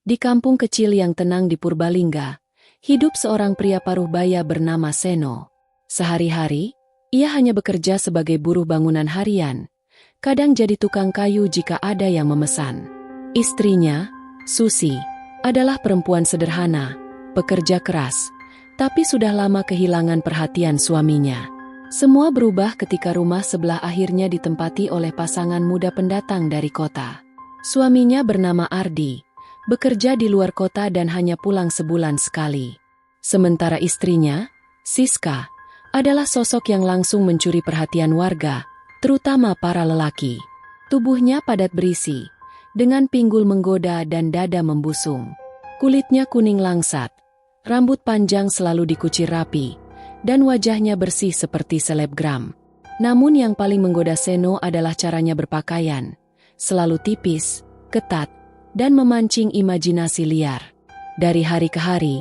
Di kampung kecil yang tenang di Purbalingga, hidup seorang pria paruh baya bernama Seno. Sehari-hari, ia hanya bekerja sebagai buruh bangunan harian, kadang jadi tukang kayu jika ada yang memesan. Istrinya, Susi, adalah perempuan sederhana, pekerja keras, tapi sudah lama kehilangan perhatian suaminya. Semua berubah ketika rumah sebelah akhirnya ditempati oleh pasangan muda pendatang dari kota. Suaminya bernama Ardi, bekerja di luar kota dan hanya pulang sebulan sekali. Sementara istrinya, Siska, adalah sosok yang langsung mencuri perhatian warga, terutama para lelaki. Tubuhnya padat berisi, dengan pinggul menggoda dan dada membusung. Kulitnya kuning langsat, rambut panjang selalu dikucir rapi, dan wajahnya bersih seperti selebgram. Namun yang paling menggoda Seno adalah caranya berpakaian, selalu tipis, ketat, dan memancing imajinasi liar. Dari hari ke hari,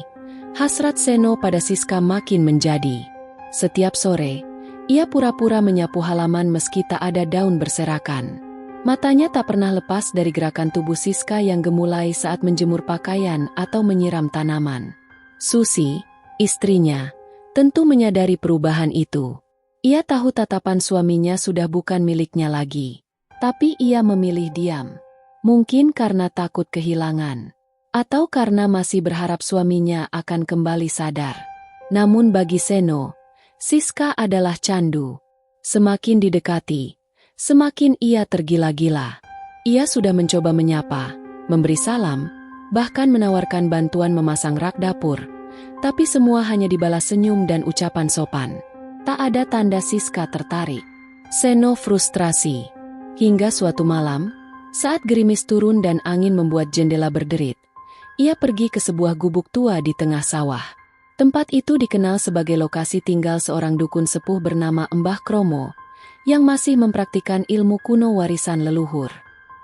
hasrat Seno pada Siska makin menjadi. Setiap sore, ia pura-pura menyapu halaman meski tak ada daun berserakan. Matanya tak pernah lepas dari gerakan tubuh Siska yang gemulai saat menjemur pakaian atau menyiram tanaman. Susi, istrinya, tentu menyadari perubahan itu. Ia tahu tatapan suaminya sudah bukan miliknya lagi. Tapi ia memilih diam. Mungkin karena takut kehilangan. Atau karena masih berharap suaminya akan kembali sadar. Namun bagi Seno, Siska adalah candu. Semakin didekati, semakin ia tergila-gila. Ia sudah mencoba menyapa, memberi salam, bahkan menawarkan bantuan memasang rak dapur. Tapi semua hanya dibalas senyum dan ucapan sopan. Tak ada tanda Siska tertarik. Seno frustrasi. Hingga suatu malam, saat gerimis turun dan angin membuat jendela berderit, ia pergi ke sebuah gubuk tua di tengah sawah. Tempat itu dikenal sebagai lokasi tinggal seorang dukun sepuh bernama Mbah Kromo, yang masih mempraktikkan ilmu kuno warisan leluhur.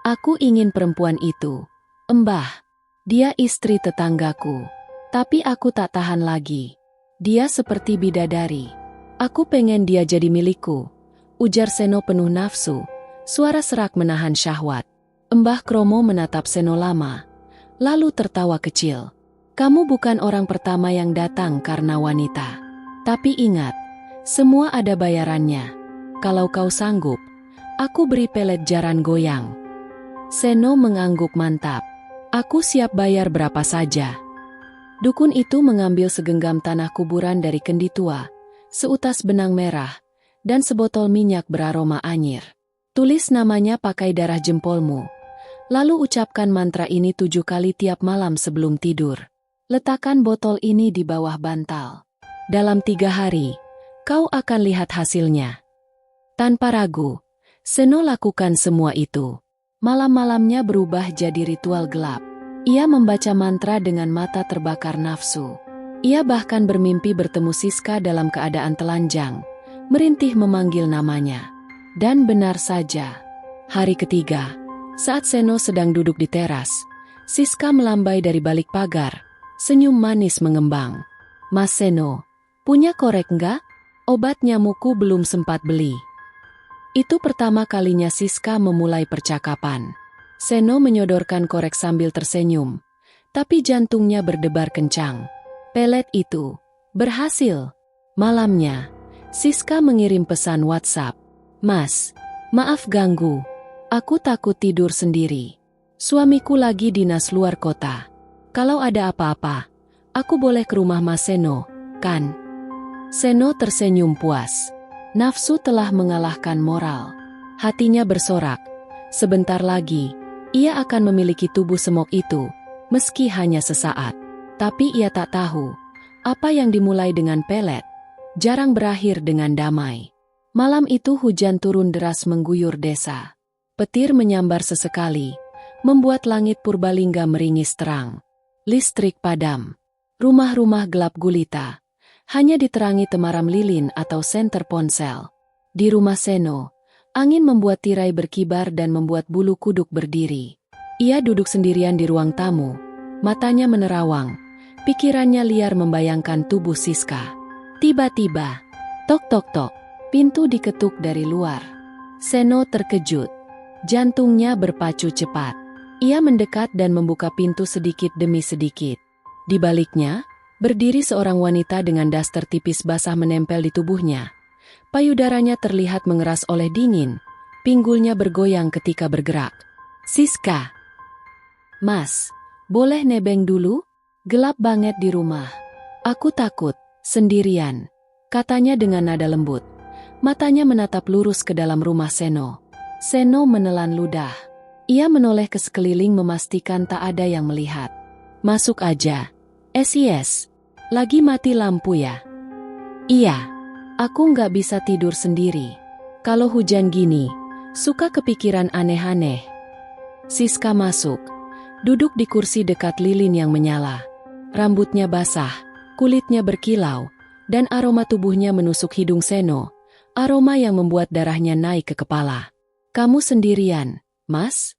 Aku ingin perempuan itu, Mbah. Dia istri tetanggaku. Tapi aku tak tahan lagi. Dia seperti bidadari. Aku pengen dia jadi milikku, ujar Seno penuh nafsu, suara serak menahan syahwat. Mbah Kromo menatap Seno lama, lalu tertawa kecil. Kamu bukan orang pertama yang datang karena wanita. Tapi ingat, semua ada bayarannya. Kalau kau sanggup, aku beri pelet jaran goyang. Seno mengangguk mantap. Aku siap bayar berapa saja. Dukun itu mengambil segenggam tanah kuburan dari kendi tua, seutas benang merah, dan sebotol minyak beraroma anyir. Tulis namanya pakai darah jempolmu. Lalu ucapkan mantra ini 7 kali tiap malam sebelum tidur. Letakkan botol ini di bawah bantal. Dalam 3 hari, kau akan lihat hasilnya. Tanpa ragu, Seno lakukan semua itu. Malam-malamnya berubah jadi ritual gelap. Ia membaca mantra dengan mata terbakar nafsu. Ia bahkan bermimpi bertemu Siska dalam keadaan telanjang, merintih memanggil namanya. Dan benar saja. Hari ketiga, saat Seno sedang duduk di teras, Siska melambai dari balik pagar, senyum manis mengembang. Mas Seno, punya korek enggak? Obat nyamukku belum sempat beli. Itu pertama kalinya Siska memulai percakapan. Seno menyodorkan korek sambil tersenyum, tapi jantungnya berdebar kencang. Pelet itu berhasil. Malamnya, Siska mengirim pesan WhatsApp. Mas, maaf ganggu. Aku takut tidur sendiri. Suamiku lagi dinas luar kota. Kalau ada apa-apa, aku boleh ke rumah Mas Seno, kan? Seno tersenyum puas. Nafsu telah mengalahkan moral. Hatinya bersorak. Sebentar lagi, ia akan memiliki tubuh semok itu, meski hanya sesaat. Tapi ia tak tahu, apa yang dimulai dengan pelet, jarang berakhir dengan damai. Malam itu hujan turun deras mengguyur desa. Petir menyambar sesekali, membuat langit Purbalingga meringis terang. Listrik padam. Rumah-rumah gelap gulita, hanya diterangi temaram lilin atau senter ponsel. Di rumah Seno, angin membuat tirai berkibar dan membuat bulu kuduk berdiri. Ia duduk sendirian di ruang tamu, matanya menerawang, pikirannya liar membayangkan tubuh Siska. Tiba-tiba, tok tok tok, pintu diketuk dari luar. Seno terkejut, jantungnya berpacu cepat. Ia mendekat dan membuka pintu sedikit demi sedikit. Di baliknya, berdiri seorang wanita dengan daster tipis basah menempel di tubuhnya. Payudaranya terlihat mengeras oleh dingin, pinggulnya bergoyang ketika bergerak. "Siska. Mas, boleh nebeng dulu? Gelap banget di rumah. Aku takut, sendirian," katanya dengan nada lembut. Matanya menatap lurus ke dalam rumah Seno. Seno menelan ludah. Ia menoleh ke sekeliling memastikan tak ada yang melihat. "Masuk aja. Yes. Lagi mati lampu ya?" "Iya. Aku nggak bisa tidur sendiri. Kalau hujan gini, suka kepikiran aneh-aneh." Siska masuk. Duduk di kursi dekat lilin yang menyala. Rambutnya basah, kulitnya berkilau, dan aroma tubuhnya menusuk hidung Seno. Aroma yang membuat darahnya naik ke kepala. "Kamu sendirian, Mas?"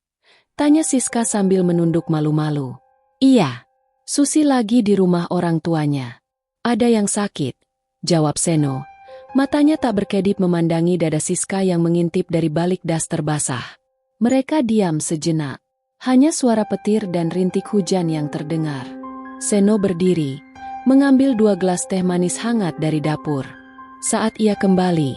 tanya Siska sambil menunduk malu-malu. "Iya. Susi lagi di rumah orang tuanya." "Ada yang sakit?" jawab Seno. Matanya tak berkedip memandangi dada Siska yang mengintip dari balik daster basah. Mereka diam sejenak. Hanya suara petir dan rintik hujan yang terdengar. Seno berdiri, mengambil 2 gelas teh manis hangat dari dapur. Saat ia kembali,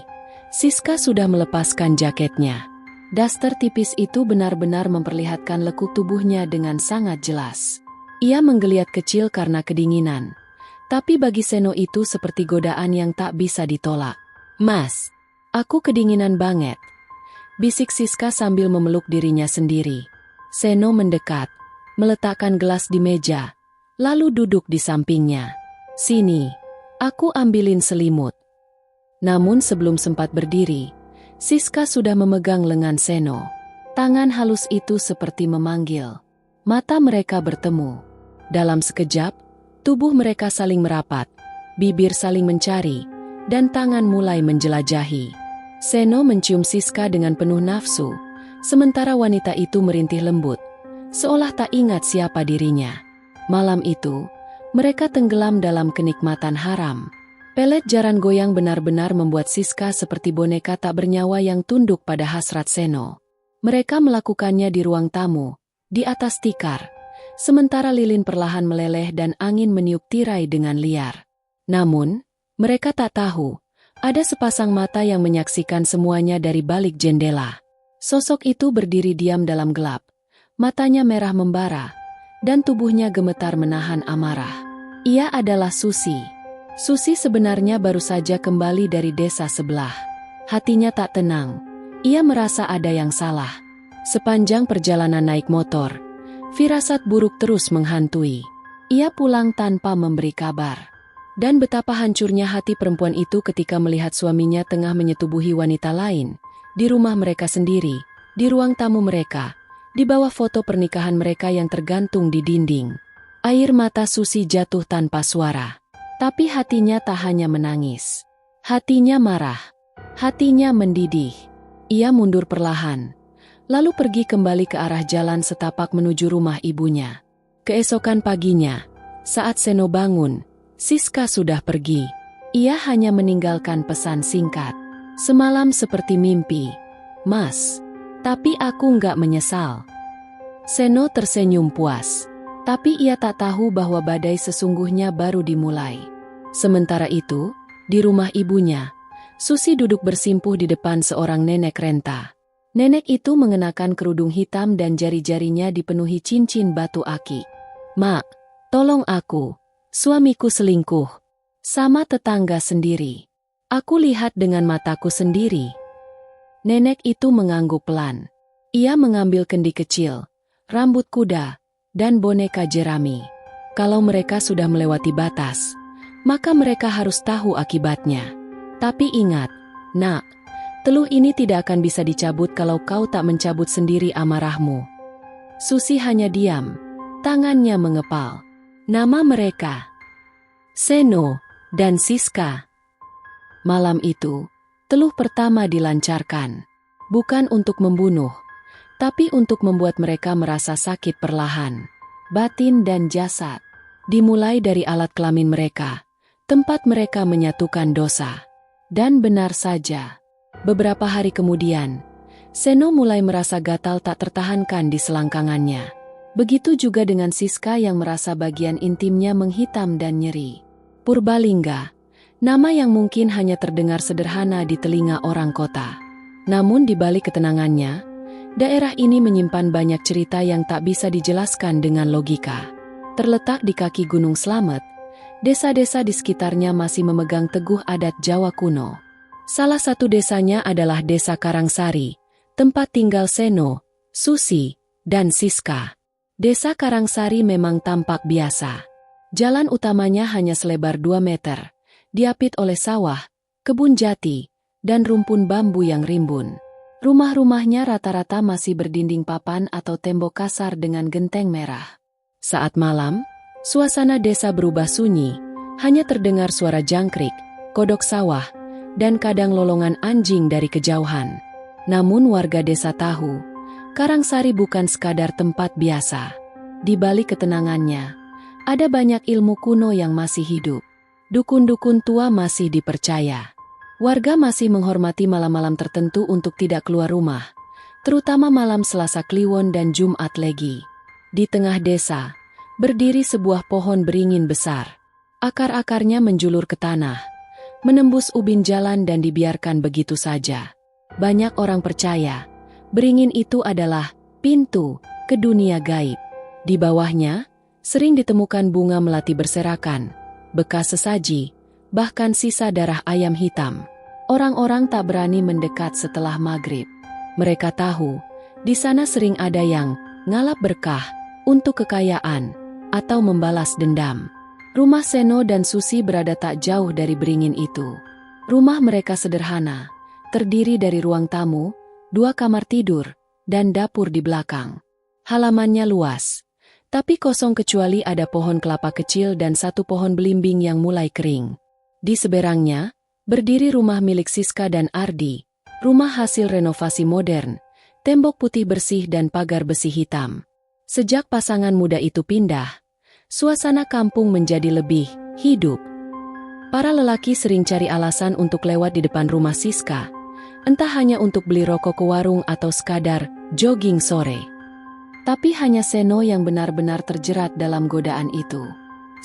Siska sudah melepaskan jaketnya. Daster tipis itu benar-benar memperlihatkan lekuk tubuhnya dengan sangat jelas. Ia menggeliat kecil karena kedinginan. Tapi bagi Seno itu seperti godaan yang tak bisa ditolak. "Mas, aku kedinginan banget," bisik Siska sambil memeluk dirinya sendiri. Seno mendekat, meletakkan gelas di meja, lalu duduk di sampingnya. "Sini, aku ambilin selimut." Namun sebelum sempat berdiri, Siska sudah memegang lengan Seno. Tangan halus itu seperti memanggil. Mata mereka bertemu. Dalam sekejap, tubuh mereka saling merapat, bibir saling mencari, dan tangan mulai menjelajahi. Seno mencium Siska dengan penuh nafsu, sementara wanita itu merintih lembut, seolah tak ingat siapa dirinya. Malam itu, mereka tenggelam dalam kenikmatan haram. Pelet jaran goyang benar-benar membuat Siska seperti boneka tak bernyawa yang tunduk pada hasrat Seno. Mereka melakukannya di ruang tamu, di atas tikar, sementara lilin perlahan meleleh dan angin meniup tirai dengan liar. Namun, mereka tak tahu, ada sepasang mata yang menyaksikan semuanya dari balik jendela. Sosok itu berdiri diam dalam gelap, matanya merah membara, dan tubuhnya gemetar menahan amarah. Ia adalah Susi. Susi sebenarnya baru saja kembali dari desa sebelah. Hatinya tak tenang. Ia merasa ada yang salah. Sepanjang perjalanan naik motor, firasat buruk terus menghantui. Ia pulang tanpa memberi kabar. Dan betapa hancurnya hati perempuan itu ketika melihat suaminya tengah menyetubuhi wanita lain, di rumah mereka sendiri, di ruang tamu mereka, di bawah foto pernikahan mereka yang tergantung di dinding. Air mata Susi jatuh tanpa suara. Tapi hatinya tak hanya menangis. Hatinya marah. Hatinya mendidih. Ia mundur perlahan, lalu pergi kembali ke arah jalan setapak menuju rumah ibunya. Keesokan paginya, saat Seno bangun, Siska sudah pergi. Ia hanya meninggalkan pesan singkat. "Semalam seperti mimpi, Mas. Tapi aku nggak menyesal." Seno tersenyum puas. Tapi ia tak tahu bahwa badai sesungguhnya baru dimulai. Sementara itu, di rumah ibunya, Susi duduk bersimpuh di depan seorang nenek renta. Nenek itu mengenakan kerudung hitam dan jari-jarinya dipenuhi cincin batu aki. "Mak, tolong aku. Suamiku selingkuh. Sama tetangga sendiri. Aku lihat dengan mataku sendiri." Nenek itu mengangguk pelan. Ia mengambil kendi kecil, rambut kuda, dan boneka jerami. Kalau mereka sudah melewati batas, maka mereka harus tahu akibatnya. Tapi ingat, nak, teluh ini tidak akan bisa dicabut kalau kau tak mencabut sendiri amarahmu. Susi hanya diam, tangannya mengepal. Nama mereka, Seno dan Siska. Malam itu, teluh pertama dilancarkan. Bukan untuk membunuh, tapi untuk membuat mereka merasa sakit perlahan, batin dan jasad. Dimulai dari alat kelamin mereka, tempat mereka menyatukan dosa. Dan benar saja, beberapa hari kemudian, Seno mulai merasa gatal tak tertahankan di selangkangannya. Begitu juga dengan Siska yang merasa bagian intimnya menghitam dan nyeri. Purbalingga, nama yang mungkin hanya terdengar sederhana di telinga orang kota. Namun di balik ketenangannya, daerah ini menyimpan banyak cerita yang tak bisa dijelaskan dengan logika. Terletak di kaki Gunung Slamet, desa-desa di sekitarnya masih memegang teguh adat Jawa kuno. Salah satu desanya adalah Desa Karangsari, tempat tinggal Seno, Susi, dan Siska. Desa Karangsari memang tampak biasa. Jalan utamanya hanya selebar 2 meter, diapit oleh sawah, kebun jati, dan rumpun bambu yang rimbun. Rumah-rumahnya rata-rata masih berdinding papan atau tembok kasar dengan genteng merah. Saat malam, suasana desa berubah sunyi, hanya terdengar suara jangkrik, kodok sawah, dan kadang lolongan anjing dari kejauhan. Namun warga desa tahu, Karangsari bukan sekadar tempat biasa. Di balik ketenangannya, ada banyak ilmu kuno yang masih hidup. Dukun-dukun tua masih dipercaya. Warga masih menghormati malam-malam tertentu untuk tidak keluar rumah, terutama malam Selasa Kliwon dan Jumat Legi. Di tengah desa, berdiri sebuah pohon beringin besar. Akar-akarnya menjulur ke tanah, menembus ubin jalan dan dibiarkan begitu saja. Banyak orang percaya, beringin itu adalah pintu ke dunia gaib. Di bawahnya, sering ditemukan bunga melati berserakan, bekas sesaji, bahkan sisa darah ayam hitam. Orang-orang tak berani mendekat setelah maghrib. Mereka tahu, di sana sering ada yang ngalap berkah untuk kekayaan atau membalas dendam. Rumah Seno dan Susi berada tak jauh dari beringin itu. Rumah mereka sederhana, terdiri dari ruang tamu, 2 kamar tidur, dan dapur di belakang. Halamannya luas, tapi kosong kecuali ada pohon kelapa kecil dan 1 pohon belimbing yang mulai kering. Di seberangnya, berdiri rumah milik Siska dan Ardi, rumah hasil renovasi modern, tembok putih bersih dan pagar besi hitam. Sejak pasangan muda itu pindah, suasana kampung menjadi lebih hidup. Para lelaki sering cari alasan untuk lewat di depan rumah Siska, entah hanya untuk beli rokok ke warung atau sekadar jogging sore. Tapi hanya Seno yang benar-benar terjerat dalam godaan itu.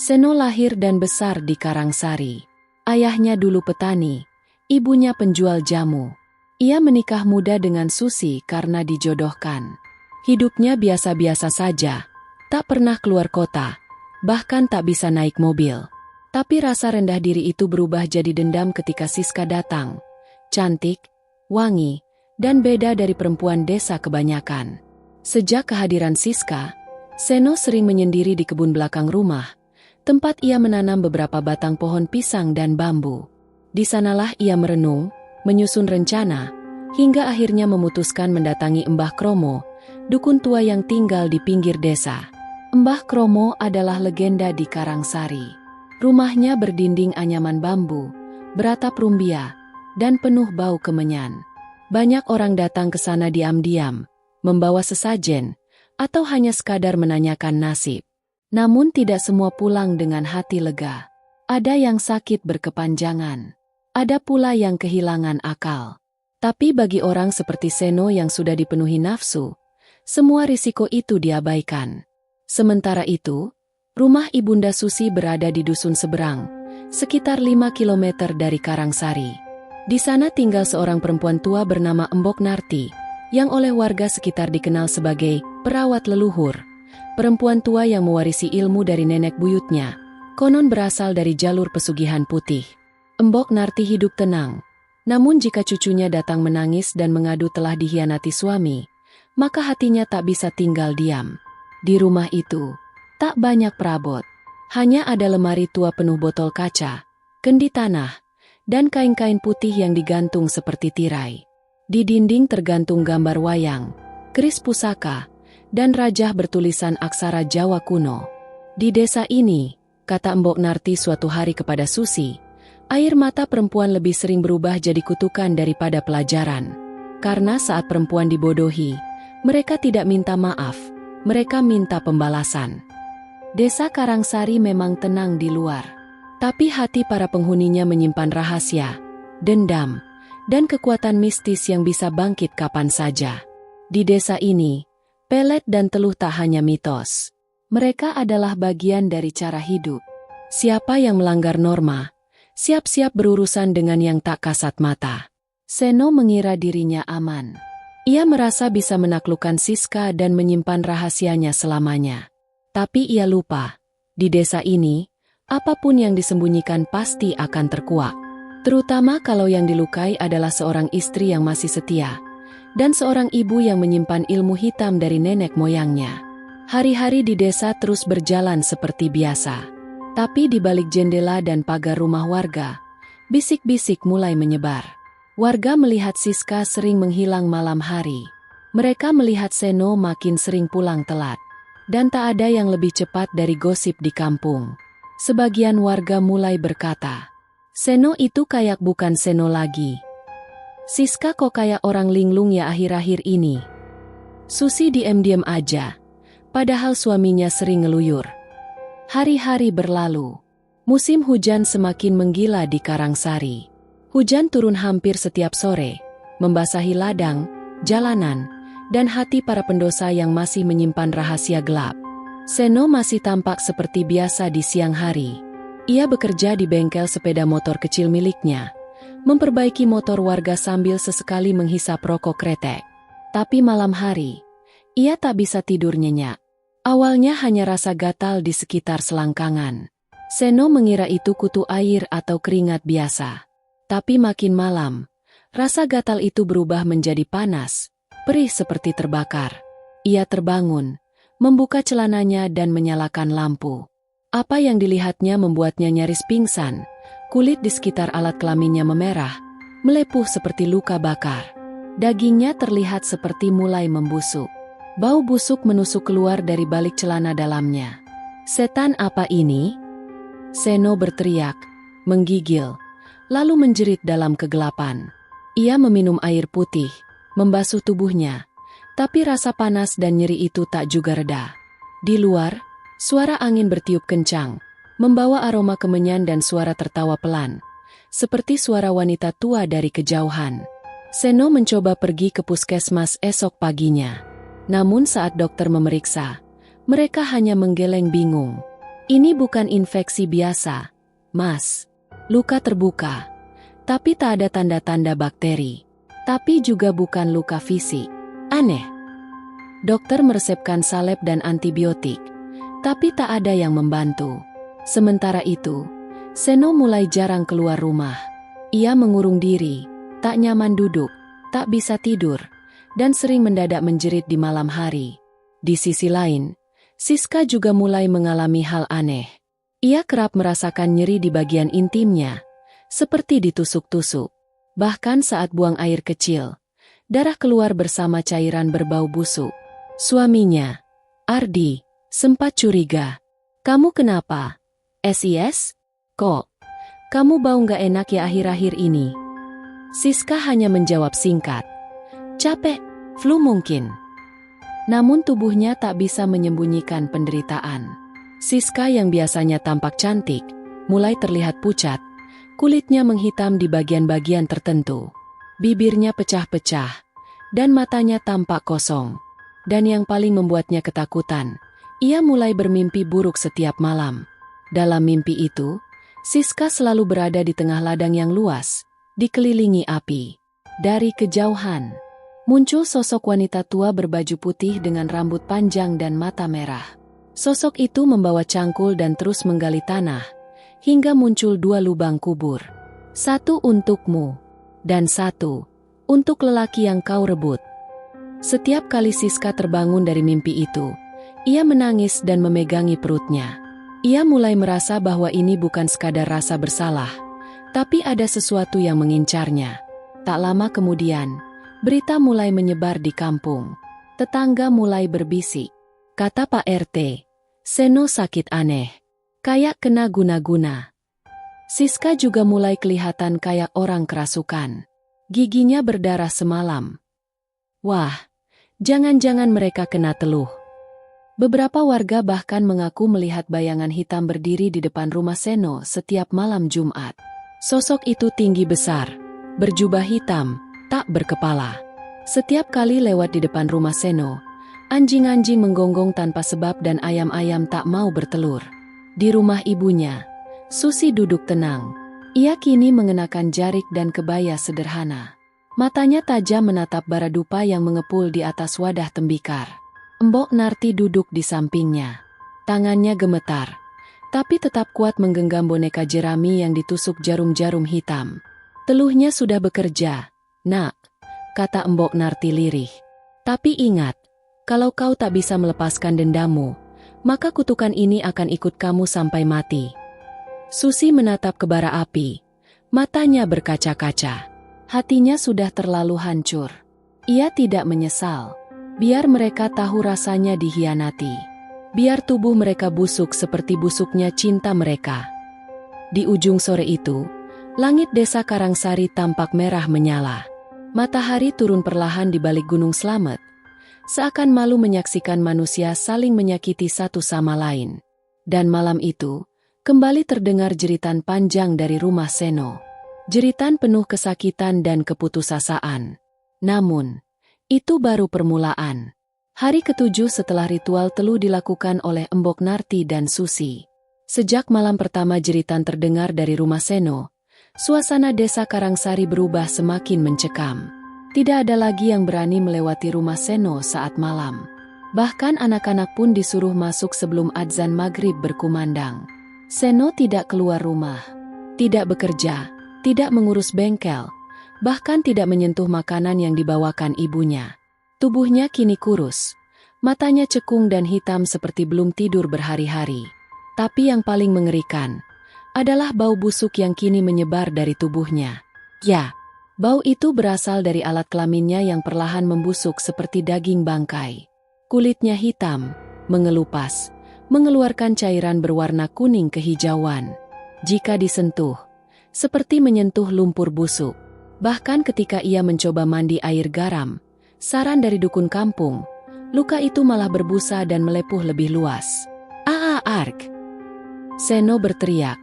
Seno lahir dan besar di Karangsari. Ayahnya dulu petani, ibunya penjual jamu. Ia menikah muda dengan Susi karena dijodohkan. Hidupnya biasa-biasa saja, tak pernah keluar kota, bahkan tak bisa naik mobil. Tapi rasa rendah diri itu berubah jadi dendam ketika Siska datang. Cantik, wangi, dan beda dari perempuan desa kebanyakan. Sejak kehadiran Siska, Seno sering menyendiri di kebun belakang rumah, tempat ia menanam beberapa batang pohon pisang dan bambu. Di sanalah ia merenung, menyusun rencana, hingga akhirnya memutuskan mendatangi Mbah Kromo, dukun tua yang tinggal di pinggir desa. Mbah Kromo adalah legenda di Karangsari. Rumahnya berdinding anyaman bambu, beratap rumbia, dan penuh bau kemenyan. Banyak orang datang ke sana diam-diam, membawa sesajen, atau hanya sekadar menanyakan nasib. Namun tidak semua pulang dengan hati lega. Ada yang sakit berkepanjangan. Ada pula yang kehilangan akal. Tapi bagi orang seperti Seno yang sudah dipenuhi nafsu, semua risiko itu diabaikan. Sementara itu, rumah Ibunda Susi berada di dusun seberang, sekitar 5 km dari Karangsari. Di sana tinggal seorang perempuan tua bernama Embok Narti, yang oleh warga sekitar dikenal sebagai perawat leluhur. Perempuan tua yang mewarisi ilmu dari nenek buyutnya, konon berasal dari jalur pesugihan putih. Embok Narti hidup tenang, namun jika cucunya datang menangis dan mengadu telah dihianati suami, maka hatinya tak bisa tinggal diam. Di rumah itu, tak banyak perabot. Hanya ada lemari tua penuh botol kaca, kendi tanah, dan kain-kain putih yang digantung seperti tirai. Di dinding tergantung gambar wayang, keris pusaka, dan rajah bertulisan aksara Jawa kuno. Di desa ini, kata Mbok Narti suatu hari kepada Susi, air mata perempuan lebih sering berubah jadi kutukan daripada pelajaran. Karena saat perempuan dibodohi, mereka tidak minta maaf, mereka minta pembalasan. Desa Karangsari memang tenang di luar, tapi hati para penghuninya menyimpan rahasia, dendam, dan kekuatan mistis yang bisa bangkit kapan saja. Di desa ini, pelet dan teluh tak hanya mitos. Mereka adalah bagian dari cara hidup. Siapa yang melanggar norma, siap-siap berurusan dengan yang tak kasat mata. Seno mengira dirinya aman. Ia merasa bisa menaklukkan Siska dan menyimpan rahasianya selamanya. Tapi ia lupa, di desa ini, apapun yang disembunyikan pasti akan terkuak. Terutama kalau yang dilukai adalah seorang istri yang masih setia, dan seorang ibu yang menyimpan ilmu hitam dari nenek moyangnya. Hari-hari di desa terus berjalan seperti biasa. Tapi di balik jendela dan pagar rumah warga, bisik-bisik mulai menyebar. Warga melihat Siska sering menghilang malam hari. Mereka melihat Seno makin sering pulang telat. Dan tak ada yang lebih cepat dari gosip di kampung. Sebagian warga mulai berkata, Seno itu kayak bukan Seno lagi. Siska kok kayak orang linglung ya akhir-akhir ini. Susi diam-diam aja. Padahal suaminya sering ngeluyur. Hari-hari berlalu. Musim hujan semakin menggila di Karangsari. Hujan turun hampir setiap sore, membasahi ladang, jalanan, dan hati para pendosa yang masih menyimpan rahasia gelap. Seno masih tampak seperti biasa di siang hari. Ia bekerja di bengkel sepeda motor kecil miliknya, memperbaiki motor warga sambil sesekali menghisap rokok kretek. Tapi malam hari, ia tak bisa tidur nyenyak. Awalnya hanya rasa gatal di sekitar selangkangan. Seno mengira itu kutu air atau keringat biasa. Tapi makin malam, rasa gatal itu berubah menjadi panas, perih seperti terbakar. Ia terbangun, membuka celananya dan menyalakan lampu. Apa yang dilihatnya membuatnya nyaris pingsan. Kulit di sekitar alat kelaminnya memerah, melepuh seperti luka bakar. Dagingnya terlihat seperti mulai membusuk. Bau busuk menusuk keluar dari balik celana dalamnya. Setan apa ini? Seno berteriak, menggigil, lalu menjerit dalam kegelapan. Ia meminum air putih, membasuh tubuhnya, tapi rasa panas dan nyeri itu tak juga reda. Di luar, suara angin bertiup kencang, membawa aroma kemenyan dan suara tertawa pelan, seperti suara wanita tua dari kejauhan. Seno mencoba pergi ke puskesmas esok paginya. Namun saat dokter memeriksa, mereka hanya menggeleng bingung. Ini bukan infeksi biasa, Mas. Luka terbuka, tapi tak ada tanda-tanda bakteri. Tapi juga bukan luka fisik. Aneh. Dokter meresepkan salep dan antibiotik, tapi tak ada yang membantu. Sementara itu, Seno mulai jarang keluar rumah. Ia mengurung diri, tak nyaman duduk, tak bisa tidur, dan sering mendadak menjerit di malam hari. Di sisi lain, Siska juga mulai mengalami hal aneh. Ia kerap merasakan nyeri di bagian intimnya, seperti ditusuk-tusuk. Bahkan saat buang air kecil, darah keluar bersama cairan berbau busuk. Suaminya, Ardi, sempat curiga. Kamu kenapa? SIS? Kok? Kamu bau gak enak ya akhir-akhir ini? Siska hanya menjawab singkat. Capek, flu mungkin. Namun tubuhnya tak bisa menyembunyikan penderitaan. Siska yang biasanya tampak cantik, mulai terlihat pucat. Kulitnya menghitam di bagian-bagian tertentu. Bibirnya pecah-pecah, dan matanya tampak kosong. Dan yang paling membuatnya ketakutan, ia mulai bermimpi buruk setiap malam. Dalam mimpi itu, Siska selalu berada di tengah ladang yang luas, dikelilingi api. Dari kejauhan, muncul sosok wanita tua berbaju putih dengan rambut panjang dan mata merah. Sosok itu membawa cangkul dan terus menggali tanah, hingga muncul 2 lubang kubur. 1 untukmu, dan 1 untuk lelaki yang kau rebut. Setiap kali Siska terbangun dari mimpi itu, ia menangis dan memegangi perutnya. Ia mulai merasa bahwa ini bukan sekadar rasa bersalah, tapi ada sesuatu yang mengincarnya. Tak lama kemudian, berita mulai menyebar di kampung. Tetangga mulai berbisik. Kata Pak RT, Seno sakit aneh. Kayak kena guna-guna. Siska juga mulai kelihatan kayak orang kerasukan. Giginya berdarah semalam. Wah, jangan-jangan mereka kena teluh. Beberapa warga bahkan mengaku melihat bayangan hitam berdiri di depan rumah Seno setiap malam Jumat. Sosok itu tinggi besar, berjubah hitam, tak berkepala. Setiap kali lewat di depan rumah Seno, anjing-anjing menggonggong tanpa sebab dan ayam-ayam tak mau bertelur. Di rumah ibunya, Susi duduk tenang. Ia kini mengenakan jarik dan kebaya sederhana. Matanya tajam menatap bara dupa yang mengepul di atas wadah tembikar. Mbok Narti duduk di sampingnya. Tangannya gemetar, tapi tetap kuat menggenggam boneka jerami yang ditusuk jarum-jarum hitam. Teluhnya sudah bekerja, nak, kata Mbok Narti lirih. Tapi ingat, kalau kau tak bisa melepaskan dendammu, maka kutukan ini akan ikut kamu sampai mati. Susi menatap ke bara api. Matanya berkaca-kaca. Hatinya sudah terlalu hancur. Ia tidak menyesal. Biar mereka tahu rasanya dihianati. Biar tubuh mereka busuk seperti busuknya cinta mereka. Di ujung sore itu, langit desa Karangsari tampak merah menyala. Matahari turun perlahan di balik Gunung Slamet, seakan malu menyaksikan manusia saling menyakiti satu sama lain. Dan malam itu, kembali terdengar jeritan panjang dari rumah Seno. Jeritan penuh kesakitan dan keputusasaan. Namun, itu baru permulaan. Hari ketujuh setelah ritual teluh dilakukan oleh Mbok Narti dan Susi. Sejak malam pertama jeritan terdengar dari rumah Seno, suasana desa Karangsari berubah semakin mencekam. Tidak ada lagi yang berani melewati rumah Seno saat malam. Bahkan anak-anak pun disuruh masuk sebelum adzan maghrib berkumandang. Seno tidak keluar rumah, tidak bekerja, tidak mengurus bengkel, bahkan tidak menyentuh makanan yang dibawakan ibunya. Tubuhnya kini kurus, matanya cekung dan hitam seperti belum tidur berhari-hari. Tapi yang paling mengerikan adalah bau busuk yang kini menyebar dari tubuhnya. Ya, bau itu berasal dari alat kelaminnya yang perlahan membusuk seperti daging bangkai. Kulitnya hitam, mengelupas, mengeluarkan cairan berwarna kuning kehijauan. Jika disentuh, seperti menyentuh lumpur busuk. Bahkan ketika ia mencoba mandi air garam, saran dari dukun kampung, luka itu malah berbusa dan melepuh lebih luas. Ark! Seno berteriak,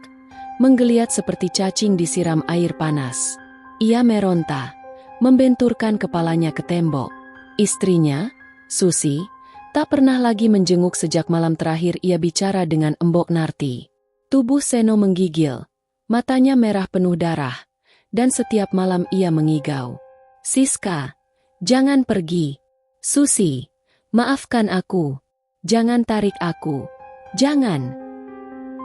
menggeliat seperti cacing disiram air panas. Ia meronta, membenturkan kepalanya ke tembok. Istrinya, Susi, tak pernah lagi menjenguk sejak malam terakhir ia bicara dengan Mbok Narti. Tubuh Seno menggigil, matanya merah penuh darah, dan setiap malam ia mengigau. Siska, jangan pergi. Susi, maafkan aku. Jangan tarik aku. Jangan.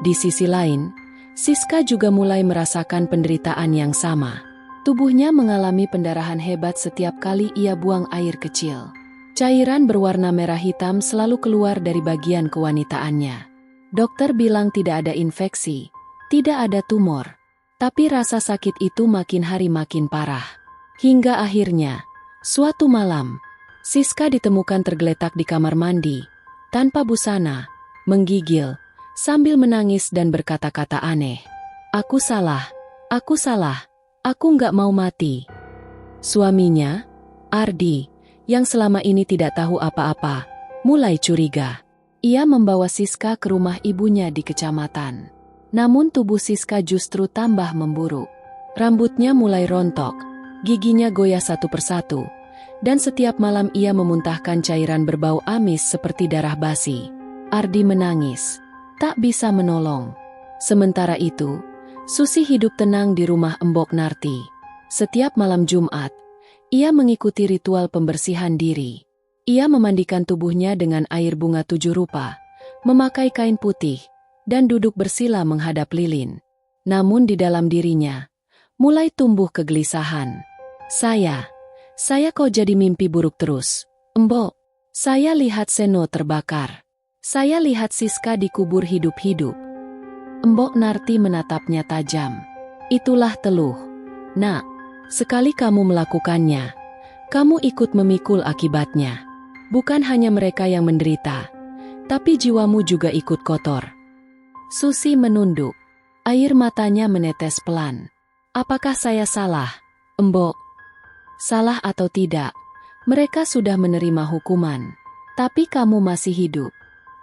Di sisi lain, Siska juga mulai merasakan penderitaan yang sama. Tubuhnya mengalami pendarahan hebat setiap kali ia buang air kecil. Cairan berwarna merah hitam selalu keluar dari bagian kewanitaannya. Dokter bilang tidak ada infeksi, tidak ada tumor. Tapi rasa sakit itu makin hari makin parah. Hingga akhirnya, suatu malam, Siska ditemukan tergeletak di kamar mandi, tanpa busana, menggigil, sambil menangis dan berkata-kata aneh. Aku salah, aku nggak mau mati. Suaminya, Ardi, yang selama ini tidak tahu apa-apa, mulai curiga. Ia membawa Siska ke rumah ibunya di kecamatan. Namun tubuh Siska justru tambah memburuk. Rambutnya mulai rontok, giginya goyah satu persatu, dan setiap malam ia memuntahkan cairan berbau amis seperti darah basi. Ardi menangis, tak bisa menolong. Sementara itu, Susi hidup tenang di rumah Mbok Narti. Setiap malam Jumat, ia mengikuti ritual pembersihan diri. Ia memandikan tubuhnya dengan air bunga 7 rupa, memakai kain putih, dan duduk bersila menghadap lilin. Namun di dalam dirinya, mulai tumbuh kegelisahan. Saya kok jadi mimpi buruk terus. Mbok, saya lihat Seno terbakar. Saya lihat Siska dikubur hidup-hidup. Mbok Narti menatapnya tajam. Itulah teluh. Nak, sekali kamu melakukannya, kamu ikut memikul akibatnya. Bukan hanya mereka yang menderita, tapi jiwamu juga ikut kotor. Susi menunduk. Air matanya menetes pelan. Apakah saya salah, Mbok? Salah atau tidak, mereka sudah menerima hukuman. Tapi kamu masih hidup.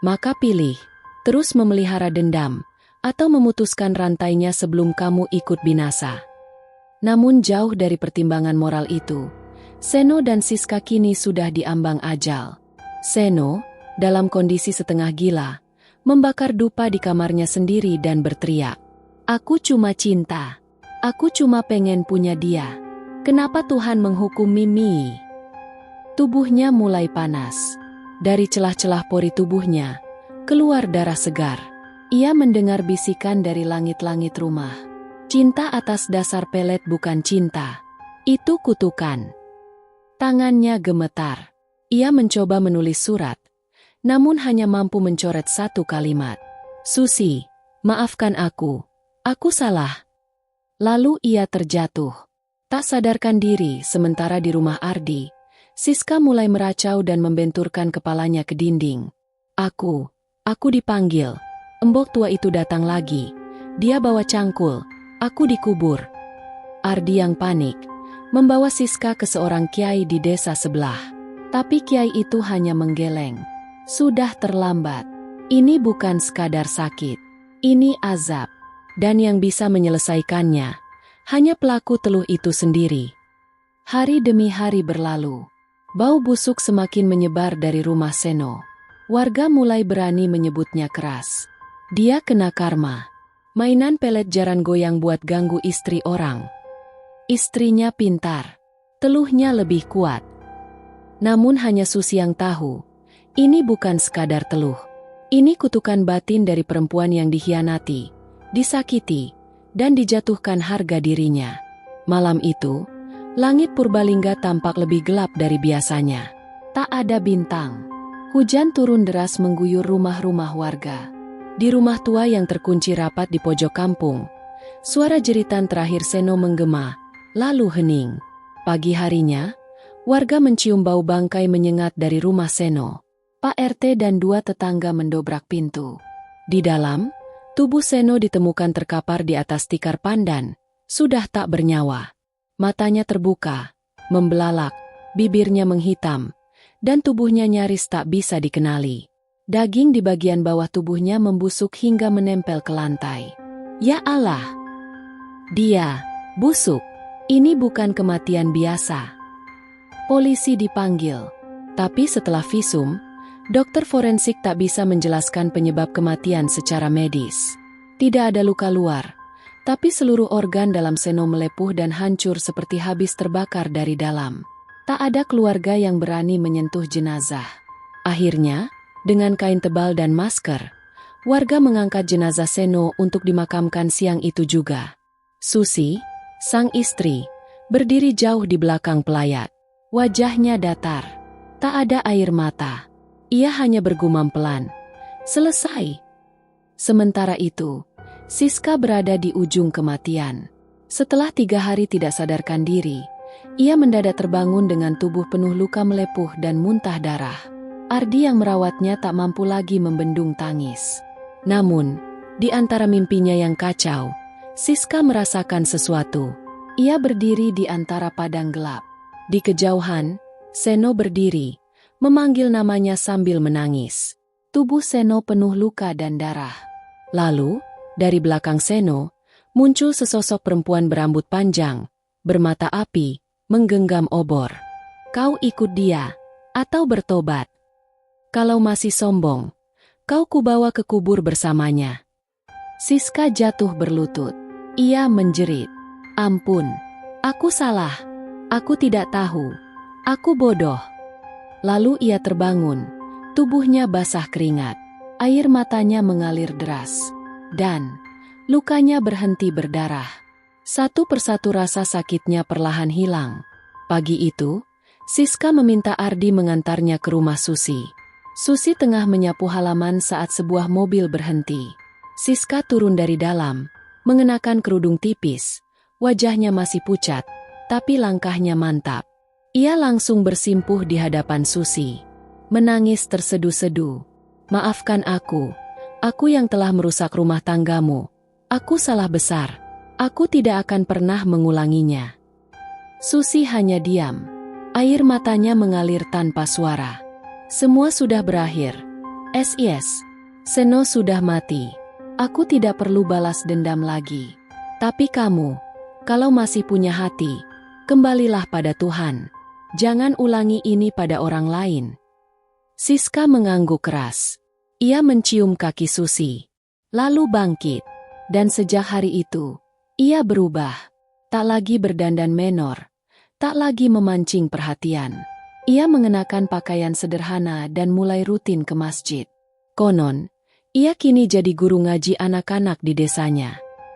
Maka pilih, terus memelihara dendam, atau memutuskan rantainya sebelum kamu ikut binasa. Namun jauh dari pertimbangan moral itu, Seno dan Siska kini sudah diambang ajal. Seno, dalam kondisi setengah gila, membakar dupa di kamarnya sendiri dan berteriak, "Aku cuma cinta. Aku cuma pengen punya dia. Kenapa Tuhan menghukum Mimi?" Tubuhnya mulai panas. Dari celah-celah pori tubuhnya, keluar darah segar. Ia mendengar bisikan dari langit-langit rumah. Cinta atas dasar pelet bukan cinta. Itu kutukan. Tangannya gemetar. Ia mencoba menulis surat, namun hanya mampu mencoret satu kalimat. "Susi, maafkan aku. Aku salah." Lalu ia terjatuh. Tak sadarkan diri sementara di rumah Ardi, Siska mulai meracau dan membenturkan kepalanya ke dinding. Aku dipanggil. Embok tua itu datang lagi. Dia bawa cangkul. Aku dikubur." Ardi yang panik membawa Siska ke seorang kiai di desa sebelah. Tapi kiai itu hanya menggeleng. "Sudah terlambat. Ini bukan sekadar sakit. Ini azab. Dan yang bisa menyelesaikannya hanya pelaku teluh itu sendiri." Hari demi hari berlalu. Bau busuk semakin menyebar dari rumah Seno. Warga mulai berani menyebutnya keras. Dia kena karma. Mainan pelet jaran goyang buat ganggu istri orang. Istrinya pintar. Teluhnya lebih kuat. Namun hanya Susi yang tahu, ini bukan sekadar teluh. Ini kutukan batin dari perempuan yang dikhianati, disakiti, dan dijatuhkan harga dirinya. Malam itu, langit Purbalingga tampak lebih gelap dari biasanya. Tak ada bintang. Hujan turun deras mengguyur rumah-rumah warga. Di rumah tua yang terkunci rapat di pojok kampung, suara jeritan terakhir Seno menggema, lalu hening. Pagi harinya, warga mencium bau bangkai menyengat dari rumah Seno. Pak RT dan dua tetangga mendobrak pintu. Di dalam, tubuh Seno ditemukan terkapar di atas tikar pandan, sudah tak bernyawa. Matanya terbuka, membelalak, bibirnya menghitam, dan tubuhnya nyaris tak bisa dikenali. Daging di bagian bawah tubuhnya membusuk hingga menempel ke lantai. Ya Allah! Dia busuk. Ini bukan kematian biasa. Polisi dipanggil. Tapi setelah visum, dokter forensik tak bisa menjelaskan penyebab kematian secara medis. Tidak ada luka luar. Tapi seluruh organ dalam Seno melepuh dan hancur seperti habis terbakar dari dalam. Tak ada keluarga yang berani menyentuh jenazah. Akhirnya, dengan kain tebal dan masker, warga mengangkat jenazah Seno untuk dimakamkan siang itu juga. Susi, sang istri, berdiri jauh di belakang pelayat. Wajahnya datar. Tak ada air mata. Ia hanya bergumam pelan. "Selesai." Sementara itu, Siska berada di ujung kematian. Setelah 3 hari tidak sadarkan diri, ia mendadak terbangun dengan tubuh penuh luka melepuh dan muntah darah. Ardi yang merawatnya tak mampu lagi membendung tangis. Namun, di antara mimpinya yang kacau, Siska merasakan sesuatu. Ia berdiri di antara padang gelap. Di kejauhan, Seno berdiri, memanggil namanya sambil menangis. Tubuh Seno penuh luka dan darah. Lalu, dari belakang Seno, muncul sesosok perempuan berambut panjang, bermata api, menggenggam obor. "Kau ikut dia, atau bertobat. Kalau masih sombong, kau kubawa ke kubur bersamanya." Siska jatuh berlutut. Ia menjerit, "Ampun, aku salah. Aku tidak tahu. Aku bodoh." Lalu ia terbangun, tubuhnya basah keringat. Air matanya mengalir deras. Dan lukanya berhenti berdarah. Satu persatu rasa sakitnya perlahan hilang. Pagi itu, Siska meminta Ardi mengantarnya ke rumah Susi. Susi tengah menyapu halaman saat sebuah mobil berhenti. Siska turun dari dalam, mengenakan kerudung tipis. Wajahnya masih pucat, tapi langkahnya mantap. Ia langsung bersimpuh di hadapan Susi. Menangis tersedu-sedu. "Maafkan aku. Aku yang telah merusak rumah tanggamu. Aku salah besar. Aku tidak akan pernah mengulanginya." Susi hanya diam. Air matanya mengalir tanpa suara. "Semua sudah berakhir. SIS. Seno sudah mati. Aku tidak perlu balas dendam lagi. Tapi kamu Kalau masih punya hati, kembalilah pada Tuhan. Jangan ulangi ini pada orang lain. Siska mengangguk keras. Ia mencium kaki Susi, lalu bangkit. Dan sejak hari itu, ia berubah. Tak lagi berdandan menor, tak lagi memancing perhatian. Ia mengenakan pakaian sederhana dan mulai rutin ke masjid. Konon, ia kini jadi guru ngaji anak-anak di desanya.